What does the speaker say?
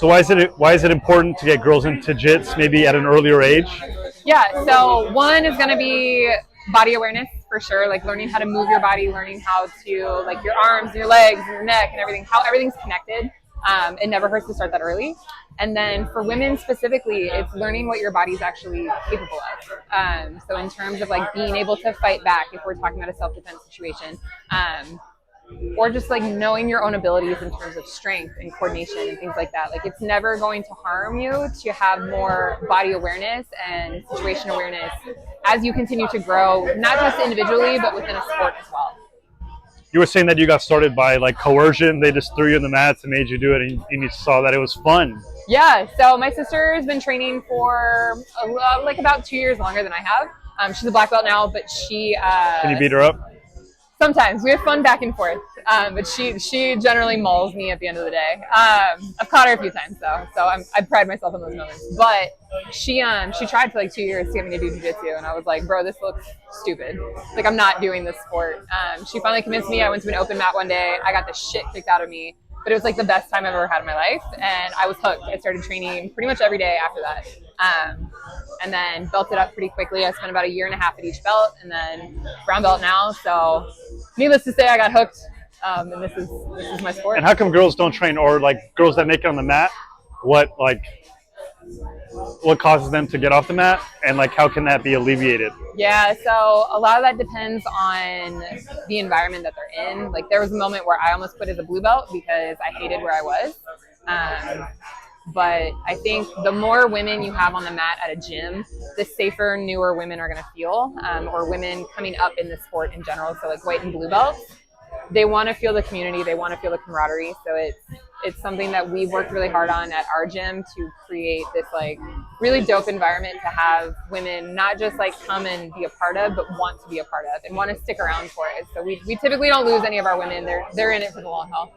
So why is it important to get girls into jits maybe at an earlier age? Yeah, so one is going to be body awareness for sure, like learning how to move your body, learning how to, like your arms, your legs, and your neck and everything, how everything's connected. It never hurts to start that early. And then for women specifically, it's learning what your body's actually capable of. So in terms of like being able to fight back, if we're talking about a self-defense situation, or just like knowing your own abilities in terms of strength and coordination and things like that. Like it's never going to harm you to have more body awareness and situation awareness as you continue to grow, not just individually, but within a sport as well. You were saying that you got started by like coercion. They just threw you in the mats and made you do it, and you saw that it was fun. Yeah, so my sister has been training for like about 2 years longer than I have. She's a black belt now, but she... Can you beat her up? Sometimes. We have fun back and forth. But she generally mauls me at the end of the day. I've caught her a few times though, so I pride myself in those moments. But she tried for like 2 years to get me to do jiu-jitsu, and I was like, bro, this looks stupid. Like I'm not doing this sport. She finally convinced me. I went to an open mat one day. I got the shit kicked out of me, but it was like the best time I've ever had in my life, and I was hooked. I started training pretty much every day after that. And then belted up pretty quickly. I spent about 1.5 years at each belt, and then brown belt now. So needless to say, I got hooked. And this is my sport. And how come girls don't train, or like girls that make it on the mat? What causes them to get off the mat, and like how can that be alleviated? Yeah, so a lot of that depends on the environment that they're in. Like there was a moment where I almost quit as a blue belt because I hated where I was. But I think the more women you have on the mat at a gym, the safer newer women are going to feel, or women coming up in the sport in general. So like white and blue belts, they want to feel the community, they want to feel the camaraderie. So it's something that we've worked really hard on at our gym to create this like really dope environment to have women not just like come and be a part of, but want to be a part of and want to stick around for it. So we typically don't lose any of our women. They're in it for the long haul.